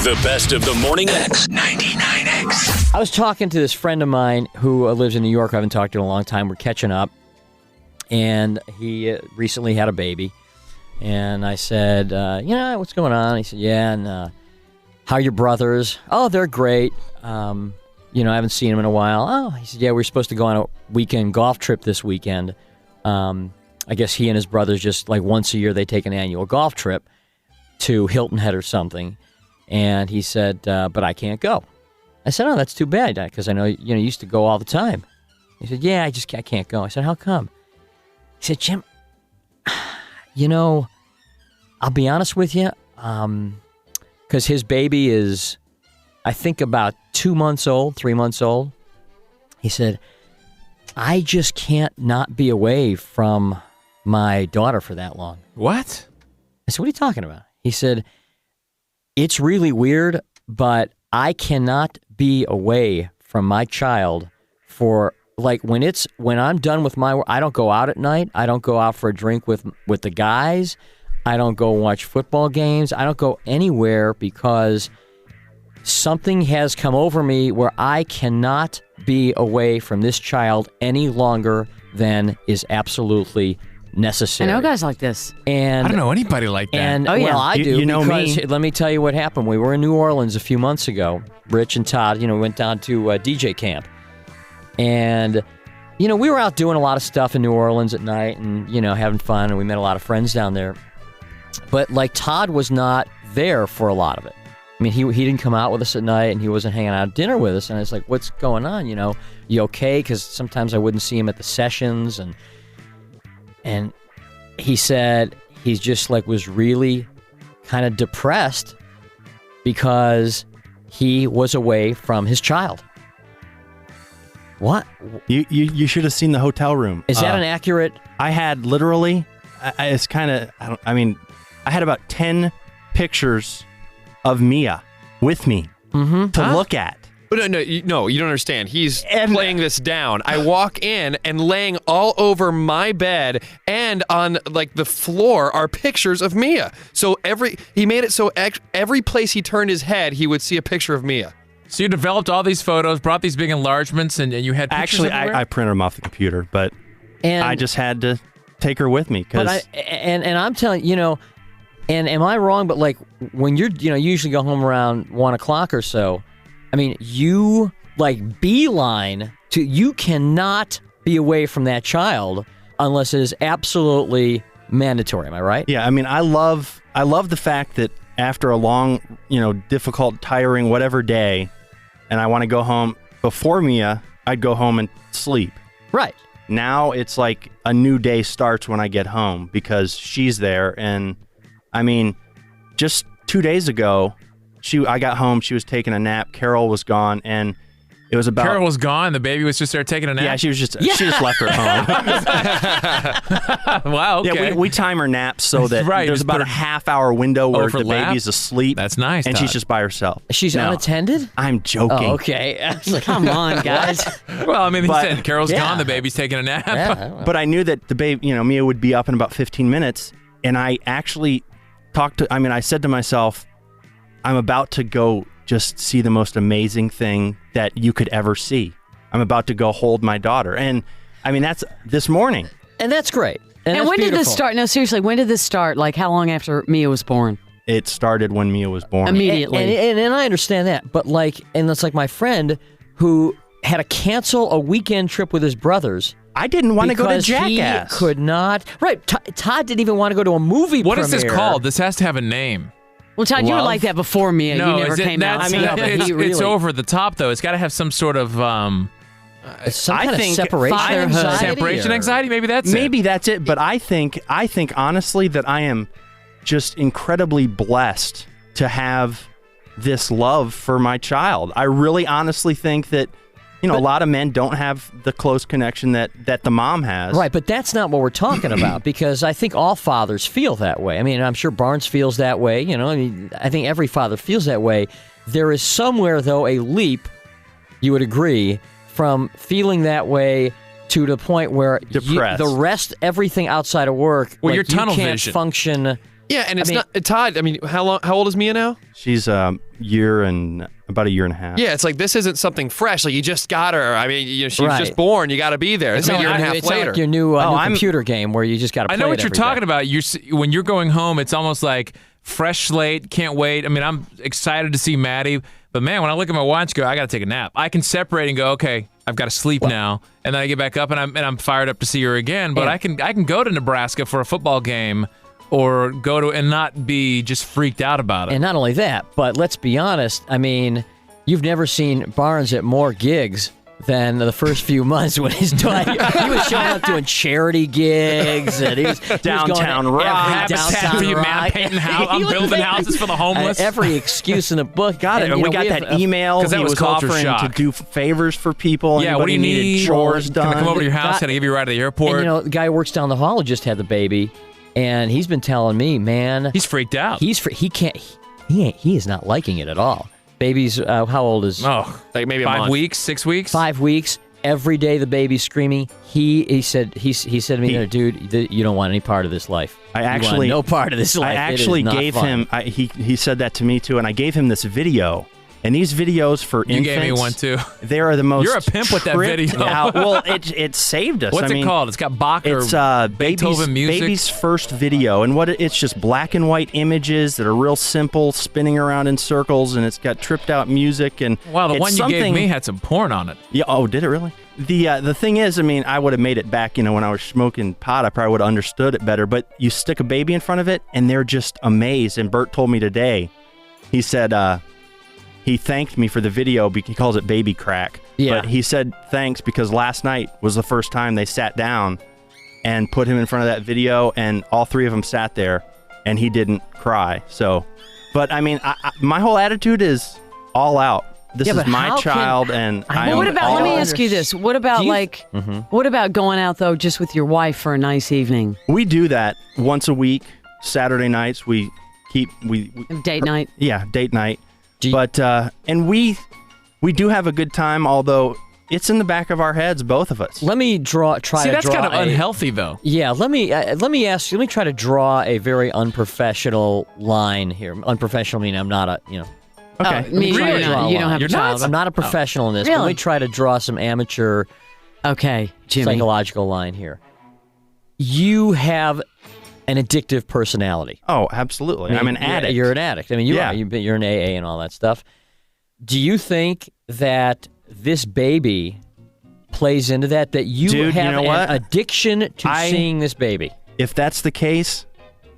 The best of the morning X99X. I was talking to this friend of mine who lives in New York. I haven't talked to in a long time. We're catching up. And he recently had a baby. And I said, what's going on? He said, yeah, and how are your brothers? Oh, they're great. I haven't seen them in a while. Oh, he said, yeah, we're supposed to go on a weekend golf trip this weekend. I guess he and his brothers just like once a year they take an annual golf trip to Hilton Head or something. And he said, but I can't go. I said, oh, that's too bad, because I know you used to go all the time. He said, yeah, I can't go. I said, how come? He said, Jim, I'll be honest with you, because his baby is, I think, about 2 months old, 3 months old. He said, I just can't not be away from my daughter for that long. What? I said, what are you talking about? He said, it's really weird, but I cannot be away from my child for, like, when I'm done with my work, I don't go out at night. I don't go out for a drink with the guys. I don't go watch football games. I don't go anywhere because something has come over me where I cannot be away from this child any longer than is absolutely necessary. I know guys like this. And I don't know anybody like that. And yeah. well, I do. You know because me. Let me tell you what happened. We were in New Orleans a few months ago. Rich and Todd, went down to DJ camp, and we were out doing a lot of stuff in New Orleans at night, and having fun, and we met a lot of friends down there. But like Todd was not there for a lot of it. I mean, he didn't come out with us at night, and he wasn't hanging out at dinner with us. And I was like, "What's going on? You okay?" Because sometimes I wouldn't see him at the sessions, and he said he's just like was really kind of depressed because he was away from his child. What? You should have seen the hotel room. Is that an accurate? I had literally, it's kind of, I had about 10 pictures of Mia with me to look at. But no, you don't understand. He's playing this down. I walk in, and laying all over my bed and on like the floor are pictures of Mia. So he made it so every place he turned his head, he would see a picture of Mia. So you developed all these photos, brought these big enlargements, and you had pictures Actually, everywhere? I printed them off the computer, but And I just had to take her with me because and I'm telling and am I wrong? But like when you're you usually go home around 1 o'clock or so. I mean, you like beeline to. You cannot be away from that child unless it is absolutely mandatory. Am I right? yeah, I mean, I love the fact that after a long, difficult, tiring, whatever day, and I want to go home before Mia, I'd go home and sleep. Right. Now it's like a new day starts when I get home because she's there. And I mean, just 2 days ago, I got home, she was taking a nap, Carol was gone, and it was about... Carol was gone, the baby was just there taking a nap? Yeah, she just left her at home. Wow, okay. Yeah, we time her naps so that Right, there's just about put a half-hour window where overlap? the baby's asleep. That's nice, and Todd. she's just by herself. She's No, unattended? I'm joking. Oh, okay. I was like, Come on, guys. Well, I mean, he But- said Carol's Yeah. gone, the baby's taking a nap. yeah, I don't know. But I knew that the baby, Mia would be up in about 15 minutes, and I actually I said to myself, I'm about to go just see the most amazing thing that you could ever see. I'm about to go hold my daughter. And I mean, that's this morning. And that's great. And And that's when did this beautiful. start? No, seriously, when did this start? Like, how long after Mia was born? It started when Mia was born. Immediately. And I understand that, but and it's like my friend who had to cancel a weekend trip with his brothers. I didn't want to go to because Jackass. He could not. Right. Todd didn't even want to go to a movie What is premiere. this called? This has to have a name. Well, Todd, you were Love? like that before Mia. No, you never is it, came out. that's, I mean, but it's, he it's really- over the top, though. It's got to have some sort of It's some I kind of think separation fatherhood. anxiety. separation or- anxiety. Maybe that's Maybe it. that's it. But I think honestly that I am just incredibly blessed to have this love for my child. I really honestly think that, a lot of men don't have the close connection that the mom has. Right, but that's not what we're talking about because I think all fathers feel that way. I mean, I'm sure Barnes feels that way. I think every father feels that way. There is somewhere, though, a leap, you would agree, from feeling that way to the point where Depressed. the rest, everything outside of work, Well, like, your tunnel you can't vision. function Yeah, and it's not Todd. I mean, how old is Mia now? She's about a year and a half. Yeah, it's like this isn't something fresh. Like you just got her. I mean, she was just born. You got to be there. It's a year and a half it's later. Like your new computer game where you just got to. I know what you're talking about. When you're going home, it's almost like fresh slate. Can't wait. I mean, I'm excited to see Maddie, but man, when I look at my watch, I got to take a nap. I can separate and go, okay, I've got to sleep now, and then I get back up and I'm fired up to see her again. But I can go to Nebraska for a football game. Or go to and not be just freaked out about it. And not only that, but let's be honest. I mean, you've never seen Barnes at more gigs than the first few months when he's doing. He was showing up doing charity gigs, and he was downtown going rock, Habitat for Humanity, I'm building houses for the homeless. Every excuse in the book. Got it. We got that email. That he was offering shock. to do favors for people. Yeah, what do you need? Chores done. Can I come over to your house? Can I give you a ride to the airport? And, the guy who works down the hall who just had the baby. And he's been telling me, man, he's freaked out. He is not liking it at all. Baby's how old is? Oh, like maybe 5 weeks, 6 weeks. 5 weeks. Every day the baby's screaming. He said to me, dude, you don't want any part of this life. I actually no part of this life. I actually gave him. He said that to me too, and I gave him this video. And these videos for infants, you gave me one too. They are the most. You're a pimp with that video. Well, it saved us. What's it called? It's got Bach or Beethoven music. Baby's first video, and it's just black and white images that are real simple, spinning around in circles, and it's got tripped out music. And wow, the one you gave me had some porn on it. Yeah. Oh, did it really? The thing is, I mean, I would have made it back. When I was smoking pot, I probably would have understood it better. But you stick a baby in front of it, and they're just amazed. And Bert told me today, he said. He thanked me for the video because he calls it baby crack. Yeah. But he said thanks because last night was the first time they sat down and put him in front of that video, and all three of them sat there, and he didn't cry. So, but I mean, my whole attitude is all out. This is my child, and I. What about? Let me ask you this. What about What about going out though, just with your wife for a nice evening? We do that once a week. Saturday nights we date night. Yeah, date night. But and we do have a good time, although it's in the back of our heads, both of us. Let me try to draw. That's kind of unhealthy, though. Yeah, let me try to draw a very unprofessional line here. Unprofessional meaning I'm not a Okay. You don't have a child. I'm not a professional in this. Really? But let me try to draw some amateur. Okay, Jimmy. Psychological line here. You have an addictive personality. Oh, absolutely. I'm an addict. You're an addict. I mean, you are. You're an AA and all that stuff. Do you think that this baby plays into that? That you have an addiction to seeing this baby? If that's the case,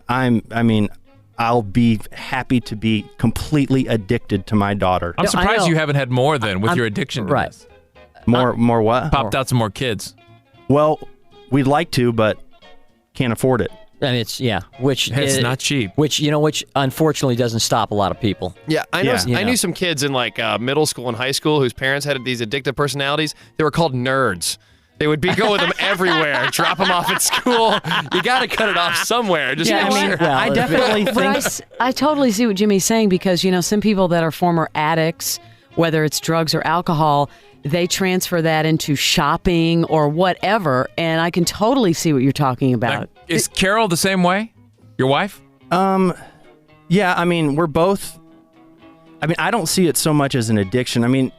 I'll be happy to be completely addicted to my daughter. I'm surprised you haven't had more than with your addiction to this. More what? Popped out some more kids. Well, we'd like to, but can't afford it. I mean, which it's not cheap. Which unfortunately doesn't stop a lot of people. Yeah, I knew some kids in like middle school and high school whose parents had these addictive personalities. They were called nerds. They would go with them everywhere, drop them off at school. You got to cut it off somewhere. Just make sure. Well, I definitely think. I totally see what Jimmy's saying because some people that are former addicts, whether it's drugs or alcohol, they transfer that into shopping or whatever, and I can totally see what you're talking about. Is Carol the same way? Your wife? Yeah, I mean, we're both. I mean, I don't see it so much as an addiction. I mean,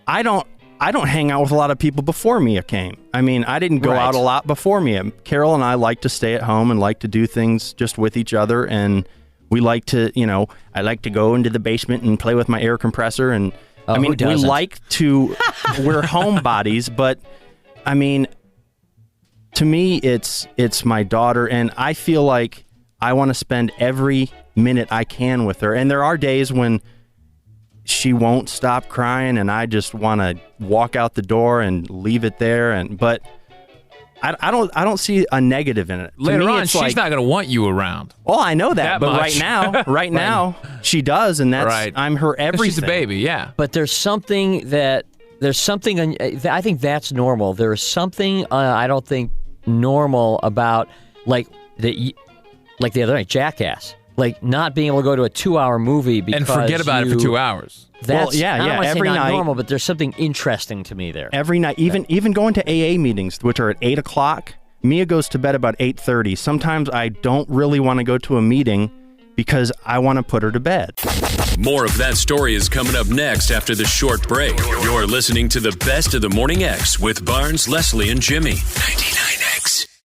I don't hang out with a lot of people before Mia came. I mean, I didn't go out a lot before Mia. Carol and I like to stay at home and like to do things just with each other, and we like to, I like to go into the basement and play with my air compressor and. I mean, we like to, we're homebodies, but I mean, to me, it's my daughter, and I feel like I want to spend every minute I can with her. And there are days when she won't stop crying, and I just want to walk out the door and leave it there. But I don't see a negative in it. Later on, she's not going to want you around. Well, I know that, but much. right now, she does, and that's I'm her everything. She's a baby, yeah. But there's something. I think that's normal. There's something I don't think normal about like the other night, Jackass. Like not being able to go to a 2-hour movie because and forget about it for 2 hours. That's, I don't want to every say not night, normal, night, but there's something interesting to me there. Every night, even going to AA meetings, which are at 8:00. Mia goes to bed about 8:30. Sometimes I don't really want to go to a meeting because I want to put her to bed. More of that story is coming up next after the short break. You're listening to the best of the Morning X with Barnes, Leslie, and Jimmy.